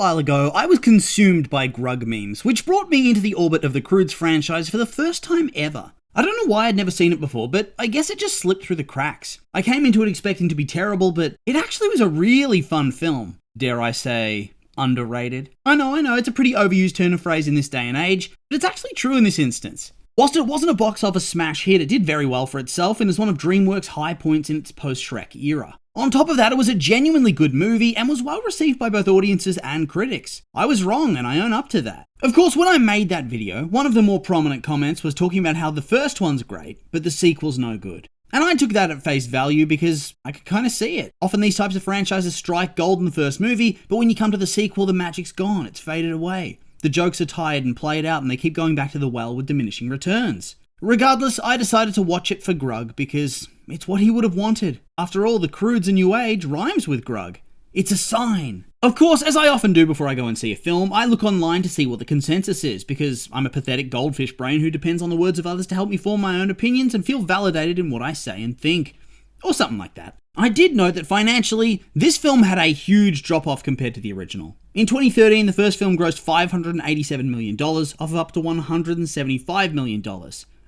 while ago, I was consumed by Grug memes, which brought me into the orbit of the Croods franchise for the first time ever. I don't know why I'd never seen it before, but I guess it just slipped through the cracks. I came into it expecting to be terrible, but it actually was a really fun film. Dare I say, underrated? I know, it's a pretty overused turn of phrase in this day and age, but it's actually true in this instance. Whilst it wasn't a box office smash hit, it did very well for itself and is one of DreamWorks' high points in its post-Shrek era. On top of that, it was a genuinely good movie and was well received by both audiences and critics. I was wrong and I own up to that. Of course, when I made that video, one of the more prominent comments was talking about how the first one's great, but the sequel's no good. And I took that at face value because I could kind of see it. Often these types of franchises strike gold in the first movie, but when you come to the sequel, the magic's gone, it's faded away. The jokes are tired and played out and they keep going back to the well with diminishing returns. Regardless, I decided to watch it for Grug because it's what he would have wanted. After all, the Croods a New Age rhymes with Grug. It's a sign. Of course, as I often do before I go and see a film, I look online to see what the consensus is because I'm a pathetic goldfish brain who depends on the words of others to help me form my own opinions and feel validated in what I say and think. Or something like that. I did note that financially, this film had a huge drop-off compared to the original. In 2013, the first film grossed $587 million off of up to $175 million.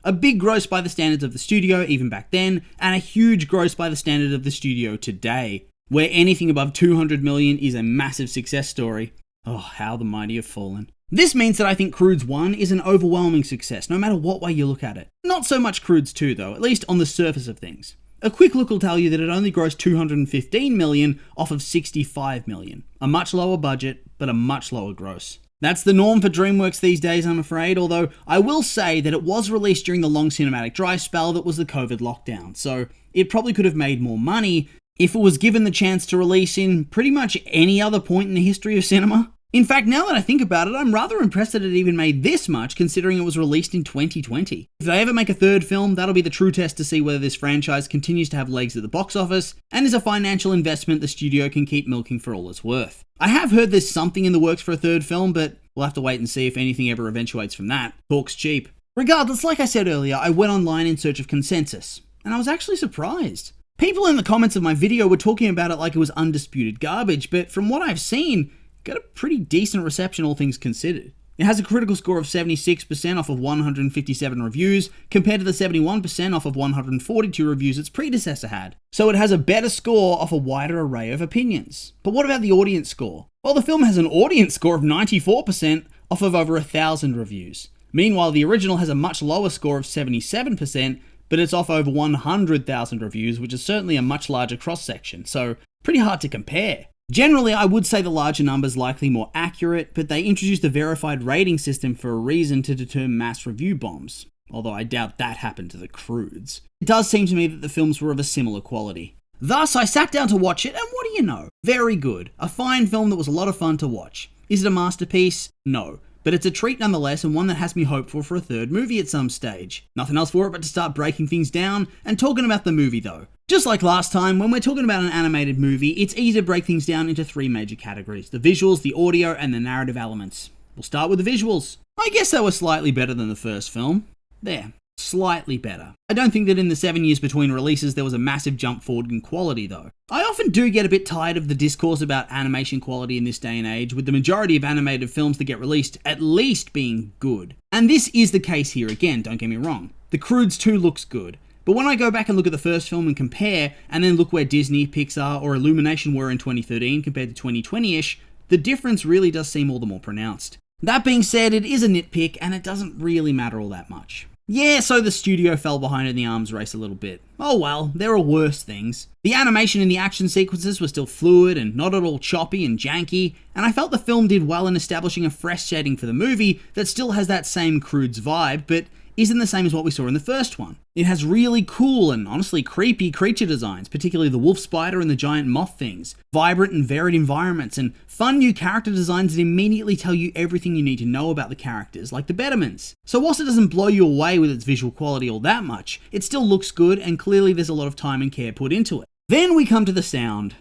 A big gross by the standards of the studio even back then, and a huge gross by the standard of the studio today, where anything above $200 million is a massive success story. Oh, how the mighty have fallen. This means that I think Croods 1 is an overwhelming success, no matter what way you look at it. Not so much Croods 2 though, at least on the surface of things. A quick look will tell you that it only grossed $215 million off of $65 million. A much lower budget, but a much lower gross. That's the norm for DreamWorks these days, I'm afraid, although I will say that it was released during the long cinematic dry spell that was the COVID lockdown, so it probably could have made more money if it was given the chance to release in pretty much any other point in the history of cinema. In fact, now that I think about it, I'm rather impressed that it even made this much considering it was released in 2020. If they ever make a third film, that'll be the true test to see whether this franchise continues to have legs at the box office and is a financial investment the studio can keep milking for all it's worth. I have heard there's something in the works for a third film, but we'll have to wait and see if anything ever eventuates from that. Talk's cheap. Regardless, like I said earlier, I went online in search of consensus, and I was actually surprised. People in the comments of my video were talking about it like it was undisputed garbage, but from what I've seen, got a pretty decent reception all things considered. It has a critical score of 76% off of 157 reviews, compared to the 71% off of 142 reviews its predecessor had. So it has a better score off a wider array of opinions. But what about the audience score? Well, the film has an audience score of 94% off of over 1,000 reviews. Meanwhile, the original has a much lower score of 77%, but it's off over 100,000 reviews, which is certainly a much larger cross-section, so pretty hard to compare. Generally, I would say the larger number's likely more accurate, but they introduced a verified rating system for a reason to deter mass review bombs, although I doubt that happened to the Croods. It does seem to me that the films were of a similar quality. Thus, I sat down to watch it, and what do you know? Very good. A fine film that was a lot of fun to watch. Is it a masterpiece? No. But it's a treat nonetheless, and one that has me hopeful for a third movie at some stage. Nothing else for it but to start breaking things down and talking about the movie though. Just like last time, when we're talking about an animated movie, it's easy to break things down into three major categories: the visuals, the audio, and the narrative elements. We'll start with the visuals. I guess they were slightly better than the first film. There. Slightly better. I don't think that in the 7 years between releases there was a massive jump forward in quality though. I often do get a bit tired of the discourse about animation quality in this day and age, with the majority of animated films that get released at least being good. And this is the case here again, don't get me wrong. The Croods 2 looks good. But when I go back and look at the first film and compare, and then look where Disney, Pixar, or Illumination were in 2013 compared to 2020-ish, the difference really does seem all the more pronounced. That being said, it is a nitpick, and it doesn't really matter all that much. Yeah, so the studio fell behind in the arms race a little bit. Oh well, there are worse things. The animation in the action sequences was still fluid and not at all choppy and janky, and I felt the film did well in establishing a fresh setting for the movie that still has that same Croods vibe, but isn't the same as what we saw in the first one. It has really cool and honestly creepy creature designs, particularly the wolf spider and the giant moth things, vibrant and varied environments, and fun new character designs that immediately tell you everything you need to know about the characters, like the Bettermans. So whilst it doesn't blow you away with its visual quality all that much, it still looks good, and clearly there's a lot of time and care put into it. Then we come to the sound.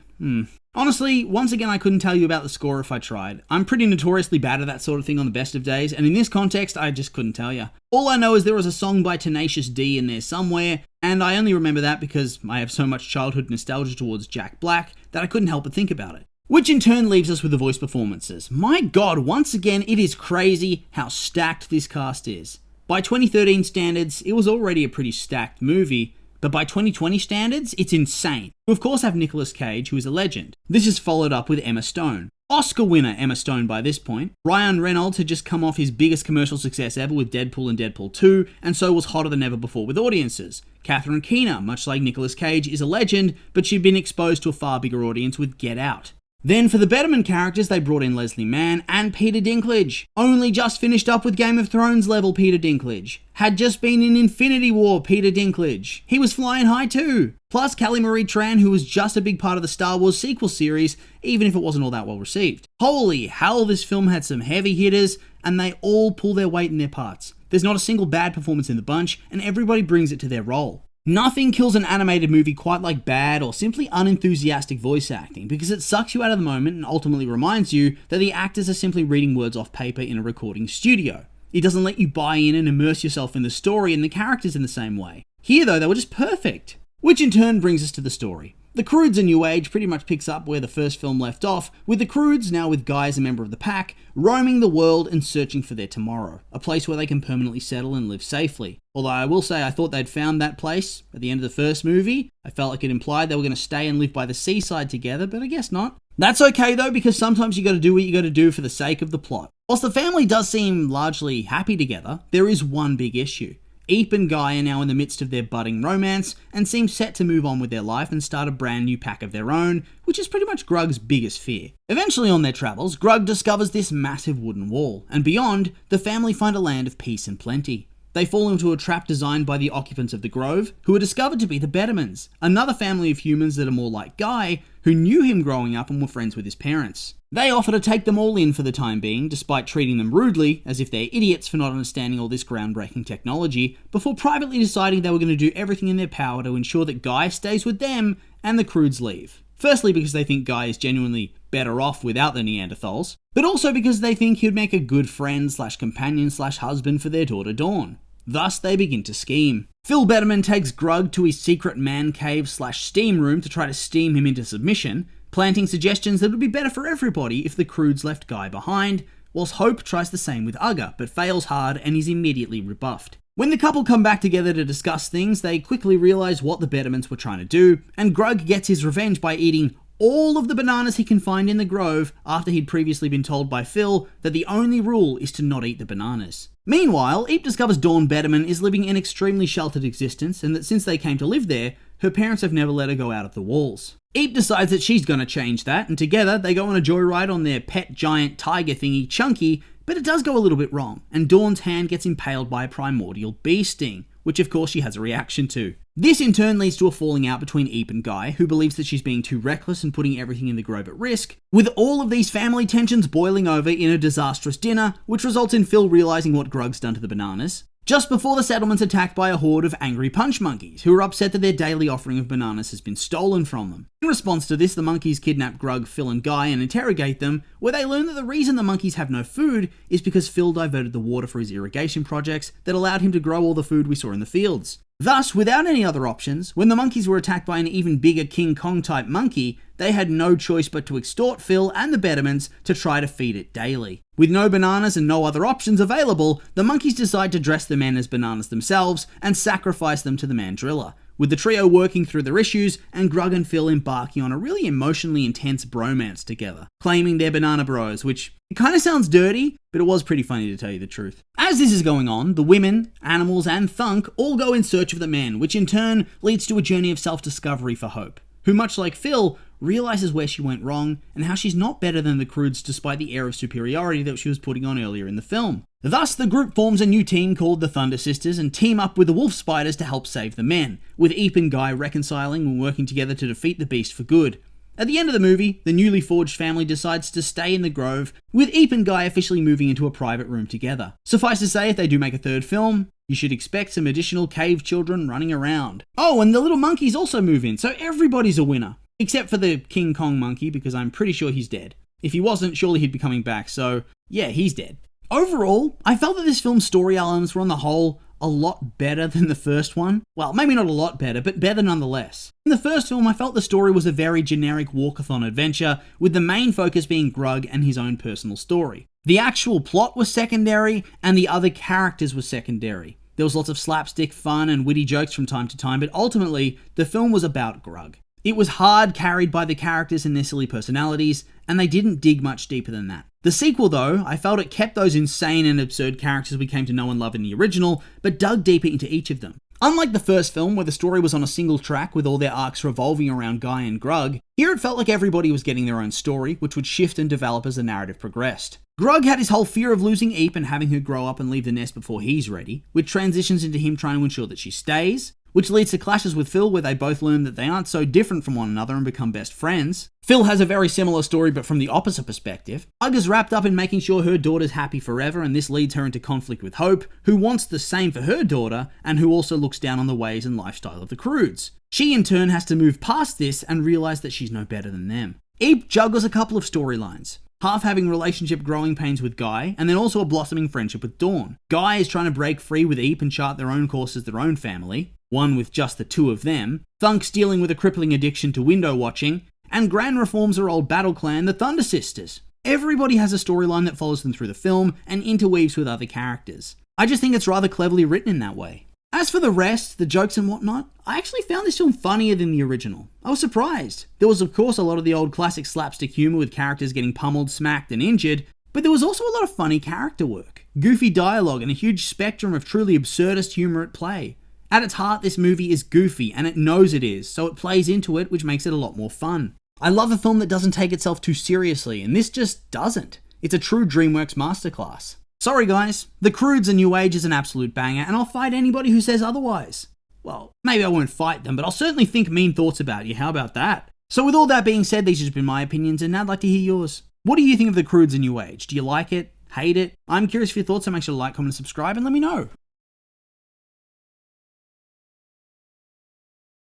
Honestly, once again I couldn't tell you about the score if I tried. I'm pretty notoriously bad at that sort of thing on the best of days, and in this context I just couldn't tell you. All I know is there was a song by Tenacious D in there somewhere, and I only remember that because I have so much childhood nostalgia towards Jack Black that I couldn't help but think about it. Which in turn leaves us with the voice performances. My god, once again, it is crazy how stacked this cast is. By 2013 standards, it was already a pretty stacked movie, but by 2020 standards, it's insane. We of course have Nicolas Cage, who is a legend. This is followed up with Emma Stone. Oscar winner Emma Stone by this point. Ryan Reynolds had just come off his biggest commercial success ever with Deadpool and Deadpool 2, and so was hotter than ever before with audiences. Catherine Keener, much like Nicolas Cage, is a legend, but she'd been exposed to a far bigger audience with Get Out. Then for the Betterman characters, they brought in Leslie Mann and Peter Dinklage. Only just finished up with Game of Thrones level Peter Dinklage. Had just been in Infinity War Peter Dinklage. He was flying high too. Plus Kelly Marie Tran, who was just a big part of the Star Wars sequel series, even if it wasn't all that well received. Holy hell, this film had some heavy hitters, and they all pull their weight in their parts. There's not a single bad performance in the bunch, and everybody brings it to their role. Nothing kills an animated movie quite like bad or simply unenthusiastic voice acting, because it sucks you out of the moment and ultimately reminds you that the actors are simply reading words off paper in a recording studio. It doesn't let you buy in and immerse yourself in the story and the characters in the same way. Here though, they were just perfect. Which in turn brings us to the story. The Croods: A New Age pretty much picks up where the first film left off, with the Croods, now with Guy as a member of the pack, roaming the world and searching for their tomorrow, a place where they can permanently settle and live safely. Although I will say I thought they'd found that place at the end of the first movie. I felt like it implied they were going to stay and live by the seaside together, but I guess not. That's okay though, because sometimes you got to do what you got to do for the sake of the plot. Whilst the family does seem largely happy together, there is one big issue. Eep and Guy are now in the midst of their budding romance and seem set to move on with their life and start a brand new pack of their own, which is pretty much Grug's biggest fear. Eventually on their travels, Grug discovers this massive wooden wall, and beyond, the family find a land of peace and plenty. They fall into a trap designed by the occupants of the Grove, who are discovered to be the Bettermans, another family of humans that are more like Guy, who knew him growing up and were friends with his parents. They offer to take them all in for the time being, despite treating them rudely, as if they're idiots for not understanding all this groundbreaking technology, before privately deciding they were going to do everything in their power to ensure that Guy stays with them and the Croods leave. Firstly, because they think Guy is genuinely better off without the Neanderthals, but also because they think he'd make a good friend / companion / husband for their daughter Dawn. Thus, they begin to scheme. Phil Betterman takes Grug to his secret man cave / steam room to try to steam him into submission, planting suggestions that would be better for everybody if the Croods left Guy behind, whilst Hope tries the same with Ugga, but fails hard and is immediately rebuffed. When the couple come back together to discuss things, they quickly realise what the Bettermans were trying to do, and Grug gets his revenge by eating all of the bananas he can find in the grove after he'd previously been told by Phil that the only rule is to not eat the bananas. Meanwhile, Eep discovers Dawn Betterman is living an extremely sheltered existence, and that since they came to live there, her parents have never let her go out of the walls. Eep decides that she's gonna change that, and together they go on a joyride on their pet giant tiger thingy Chunky, but it does go a little bit wrong, and Dawn's hand gets impaled by a primordial bee sting, which of course she has a reaction to. This in turn leads to a falling out between Eep and Guy, who believes that she's being too reckless and putting everything in the grove at risk, with all of these family tensions boiling over in a disastrous dinner, which results in Phil realising what Grug's done to the bananas. Just before the settlement's attacked by a horde of angry punch monkeys, who are upset that their daily offering of bananas has been stolen from them. In response to this, the monkeys kidnap Grug, Phil and Guy and interrogate them, where they learn that the reason the monkeys have no food is because Phil diverted the water for his irrigation projects that allowed him to grow all the food we saw in the fields. Thus, without any other options, when the monkeys were attacked by an even bigger King Kong type monkey, they had no choice but to extort Phil and the Bettermans to try to feed it daily. With no bananas and no other options available, the monkeys decide to dress the men as bananas themselves and sacrifice them to the mandriller, with the trio working through their issues and Grug and Phil embarking on a really emotionally intense bromance together, claiming they're banana bros, which it kind of sounds dirty, but it was pretty funny to tell you the truth. As this is going on, the women, animals and Thunk all go in search of the men, which in turn leads to a journey of self-discovery for Hope, who much like Phil, realizes where she went wrong and how she's not better than the Croods despite the air of superiority that she was putting on earlier in the film. Thus, the group forms a new team called the Thunder Sisters and team up with the Wolf Spiders to help save the men, with Eep and Guy reconciling and working together to defeat the beast for good. At the end of the movie, the newly forged family decides to stay in the Grove, with Eep and Guy officially moving into a private room together. Suffice to say, if they do make a third film, you should expect some additional cave children running around. Oh, and the little monkeys also move in, so everybody's a winner. Except for the King Kong monkey, because I'm pretty sure he's dead. If he wasn't, surely he'd be coming back, so yeah, he's dead. Overall, I felt that this film's story elements were on the whole a lot better than the first one. Well, maybe not a lot better, but better nonetheless. In the first film, I felt the story was a very generic walkathon adventure, with the main focus being Grug and his own personal story. The actual plot was secondary, and the other characters were secondary. There was lots of slapstick fun and witty jokes from time to time, but ultimately, the film was about Grug. It was hard carried by the characters and their silly personalities, and they didn't dig much deeper than that. The sequel, though, I felt it kept those insane and absurd characters we came to know and love in the original, but dug deeper into each of them. Unlike the first film, where the story was on a single track with all their arcs revolving around Guy and Grug, here it felt like everybody was getting their own story, which would shift and develop as the narrative progressed. Grug had his whole fear of losing Eep and having her grow up and leave the nest before he's ready, which transitions into him trying to ensure that she stays, which leads to clashes with Phil where they both learn that they aren't so different from one another and become best friends. Phil has a very similar story but from the opposite perspective. Grug is wrapped up in making sure her daughter's happy forever, and this leads her into conflict with Hope, who wants the same for her daughter and who also looks down on the ways and lifestyle of the Croods. She in turn has to move past this and realize that she's no better than them. Eep juggles a couple of storylines. Half having relationship growing pains with Guy, and then also a blossoming friendship with Dawn. Guy is trying to break free with Eep and chart their own course as their own family, one with just the two of them. Thunk's dealing with a crippling addiction to window watching, and Gran reforms her old battle clan, the Thunder Sisters. Everybody has a storyline that follows them through the film and interweaves with other characters. I just think it's rather cleverly written in that way. As for the rest, the jokes and whatnot, I actually found this film funnier than the original. I was surprised. There was of course a lot of the old classic slapstick humour with characters getting pummeled, smacked and injured, but there was also a lot of funny character work, goofy dialogue and a huge spectrum of truly absurdist humour at play. At its heart, this movie is goofy, and it knows it is, so it plays into it, which makes it a lot more fun. I love a film that doesn't take itself too seriously, and this just doesn't. It's a true DreamWorks masterclass. Sorry guys, The Croods: A New Age is an absolute banger, and I'll fight anybody who says otherwise. Well, maybe I won't fight them, but I'll certainly think mean thoughts about you, how about that? So with all that being said, these have just been my opinions, and now I'd like to hear yours. What do you think of The Croods: A New Age? Do you like it? Hate it? I'm curious for your thoughts, so make sure to like, comment, and subscribe, and let me know.